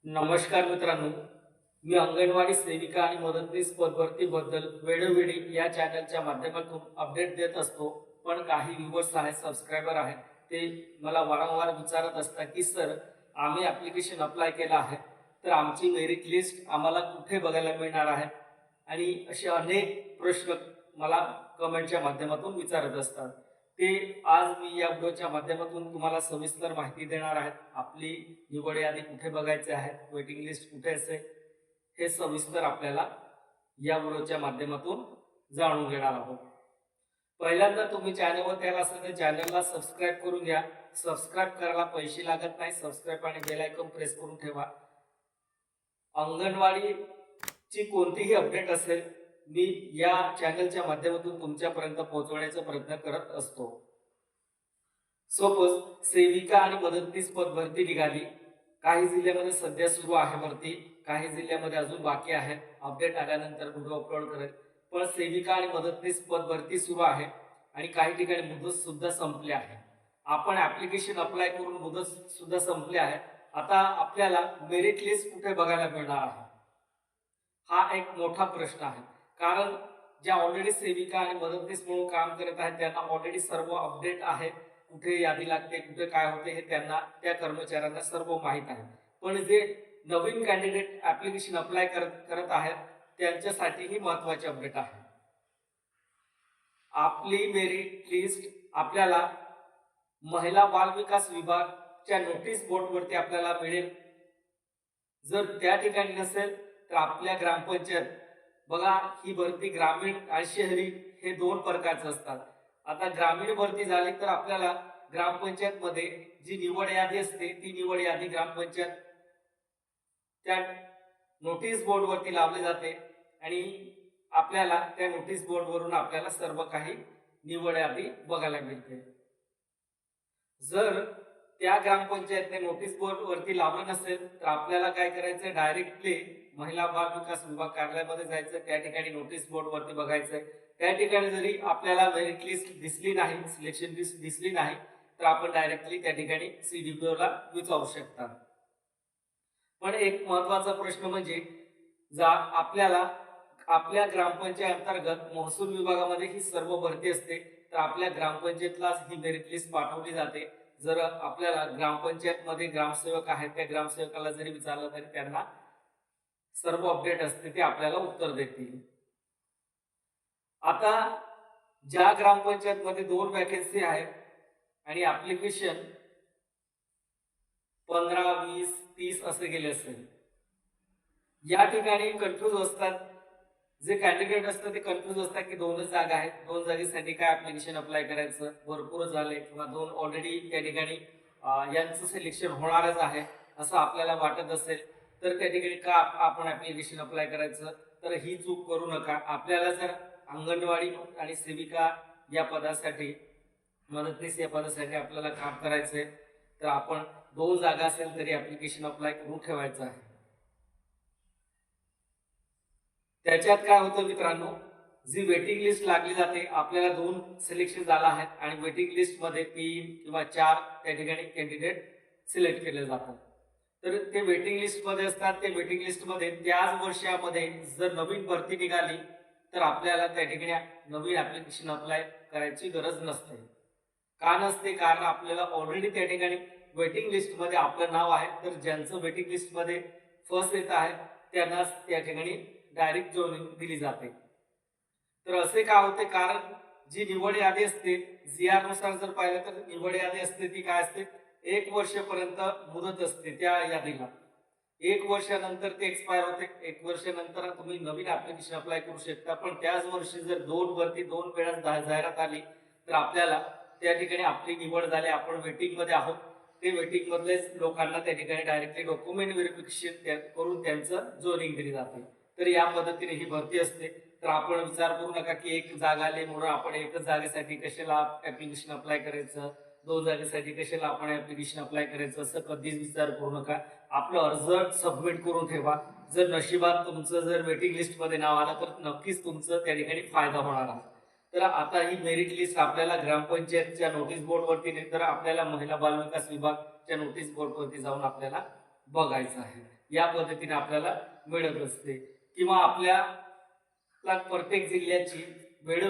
नमस्कार मित्रांनो, मी अंगणवाडी सेविका आणि मदतनीस पदभरतीबद्दल वेळोवेळी या चॅनलच्या माध्यमातून अपडेट देत असतो. पण काही व्ह्यूअर्स आहेत, सबस्क्रायबर आहेत, ते मला वारंवार विचारत असतात की सर, आम्ही ॲप्लिकेशन अप्लाय केलं आहे, तर आमची मेरिट लिस्ट आम्हाला कुठे बघायला मिळणार आहे? आणि असे अनेक प्रश्न मला कमेंटच्या माध्यमातून विचारत असतात. ते आज मी या व्हिडिओच्या माध्यमातून तुम्हाला सविस्तर माहिती देणार आहे. आपली निवड यादी कुठे बघायची आहे, वेटिंग लिस्ट कुठे असेल, हे सविस्तर आपल्याला या व्हिडिओच्या माध्यमातून जाणून घेणार आहोत. पहिल्यांदा तुम्ही चॅनलवर यायला असेल तर चॅनलला सबस्क्राईब करून घ्या. सबस्क्राईब करायला पैसे लागत नाही. सबस्क्राईब आणि बेल आयकॉन प्रेस करून ठेवा. अंगणवाडीची कोणतीही अपडेट असेल, मी या चॅनलच्या माध्यमातून तुमच्यापर्यंत पोहोचवण्याचा प्रयत्न करत असतो. सपोज सेविका आणि मदतनीस पद भरती निघाली. काही जिल्ह्यामध्ये सध्या सुरू आहे भरती, काही जिल्ह्यामध्ये अजून बाकी आहे. अपडेट आल्यानंतर व्हिडिओ अपलोड करेल. पण सेविका आणि मदतनीस पद भरती सुरू आहे आणि काही ठिकाणी मुदत सुद्धा संपली आहे. आपण ऍप्लिकेशन अप्लाय करून मुदत सुद्धा संपली आहे. आता आपल्याला मेरिट लिस्ट कुठे बघायला मिळणार आहे, हा एक मोठा प्रश्न आहे. कारण ज्या ऑलरेडी सेविका आणि मदतनीस म्हणून काम करत आहेत त्यांना ऑलरेडी सर्व अपडेट आहे. कुठे यादी लागते, कुठे काय होते, हे त्यांना, त्या कर्मचाऱ्यांना सर्व माहीत आहे. पण जे नवीन कॅन्डिडेट ऍप्लिकेशन अप्लाय करत आहेत त्यांच्यासाठी ही महत्वाची अपडेट आहे. आपली मेरिट लिस्ट आपल्याला महिला बाल विकास विभागच्या नोटीस बोर्डवरती आपल्याला मिळेल. जर त्या ठिकाणी नसेल तर आपल्या ग्रामपंचायत, बघा ही भरती ग्रामीण आणि शहरी हे दोन प्रकारचे असतात. आता ग्रामीण भरती झाली तर आपल्याला ग्रामपंचायत मध्ये जी निवड यादी असते ती निवड यादी ग्रामपंचायत त्या नोटीस बोर्डवरती लावली जाते आणि आपल्याला त्या नोटीस बोर्डवरून आपल्याला सर्व काही निवड यादी बघायला मिळते. जर त्या ग्रामपंचायतने नोटीस बोर्ड वरती लावलं नसेल तर आपल्याला काय करायचं, डायरेक्टली महिला बाल विकास विभाग कार्यालयामध्ये जायचं. त्या ठिकाणी नोटीस बोर्ड वरती बघायचंय. त्या ठिकाणी जरी आपल्याला मेरिट लिस्ट दिसली नाही, सिलेक्शन लिस्ट दिसली नाही, तर आपण डायरेक्टली त्या ठिकाणी CDPO ला विचारू शकता. पण एक महत्वाचा प्रश्न म्हणजे आपल्याला आपल्या ग्रामपंचायत अंतर्गत महसूल विभागामध्ये ही सर्व भरती असते, तर आपल्या ग्रामपंचायतलाच ही मेरिट लिस्ट पाठवली जाते. जर आपल्याला ग्रामपंचायत मध्ये ग्रामसेवक आहेत, त्या ग्रामसेवकाला जरी विचारलं तरी त्यांना सर्व अपडेट असते, ते आपल्याला उत्तर देतील. आता ज्या ग्रामपंचायत मध्ये 2 वॅकन्सी आहेत आणि ऍप्लिकेशन 15, 20, 30 असे गेले असेल, या ठिकाणी कन्फ्यूज असतात. जे कॅन्डिडेट असतात ते कन्फ्यूज असतात की 2च जागा आहेत, 2 जागेसाठी काय ऍप्लिकेशन अप्लाय करायचं, भरपूर झाले किंवा 2 ऑलरेडी त्या ठिकाणी यांचं सिलेक्शन होणारच आहे असं आपल्याला वाटत असेल तर त्या ठिकाणी का आपण ऍप्लिकेशन अप्लाय करायचं. तर ही चूक करू नका. आपल्याला जर अंगणवाडी आणि सेविका या पदासाठी, मदतनीस या पदासाठी आपल्याला काम करायचंय तर आपण 2 जागा असेल तरी ऍप्लिकेशन अप्लाय करून ठेवायचं आहे. त्याच्यात काय होतं मित्रांनो, जी वेटिंग लिस्ट लागली जाते, आपल्याला 2 सिलेक्शन झाला आहे आणि वेटिंग लिस्ट मध्ये 3 किंवा 4 त्या ठिकाणी कॅन्डिडेट सिलेक्ट केले जातात. तर ते वेटिंग लिस्ट मध्ये असतात. ते वेटिंग लिस्ट मध्ये त्याच वर्षामध्ये जर नवीन भरती निघाली तर आपल्याला त्या ठिकाणी नवीन ऍप्लिकेशन अप्लाय करायची गरज नसते. का नसते? कारण आपल्याला ऑलरेडी त्या ठिकाणी वेटिंग लिस्ट मध्ये आपलं नाव आहे. तर ज्यांचं वेटिंग लिस्ट मध्ये फर्स्ट येत आहे त्यांनाच त्या ठिकाणी डायरेक्ट जॉइनिंग दिली जाते. तर असे का होते? कारण जी निवड यादी असते, ZR नुसार जर पाहिलं तर निवड यादी असते ती काय असते, 1 वर्षापर्यंत मुदत असते त्या यादीला. 1 वर्षानंतर ते एक्सपायर होते. 1 वर्षानंतर तुम्ही नवीन ऍप्लिकेशन अप्लाय करू शकता. पण त्याच वर्षी जर 2 वरती 2 वेळा जाहिरात आली तर आपल्याला त्या ठिकाणी आपली निवड झाली, आपण वेटिंग मध्ये आहोत, ते वेटिंग मधलेच लोकांना त्या ठिकाणी डायरेक्टली डॉक्युमेंट व्हेरिफिकेशन करून त्यांचं जॉइनिंग दिली जाते. तर या पद्धतीने ही भरती असते. तर आपण विचार करू नका की 1 जागा आली म्हणून आपण एकच जागेसाठी कशाला ऍप्लिकेशन अप्लाय करायचं, 2 जागेसाठी कशाला आपण ऍप्लिकेशन अप्लाय करायचं, असं कधीच विचार करू नका. आपलं अर्ज सबमिट करून ठेवा. जर नशिबात तुमचं जर वेटिंग लिस्ट मध्ये नाव आलं तर नक्कीच तुमचं त्या ठिकाणी फायदा होणार आहे. तर आता ही मेरिट लिस्ट आपल्याला ग्रामपंचायतच्या नोटीस बोर्ड वरती, तर आपल्याला महिला बाल विकास विभागच्या नोटीस बोर्ड वरती जाऊन आपल्याला बघायचं आहे. या पद्धतीने आपल्याला मिळत असते, किंवा आपल्याला प्रत्येक जिल्ह्याची वेळ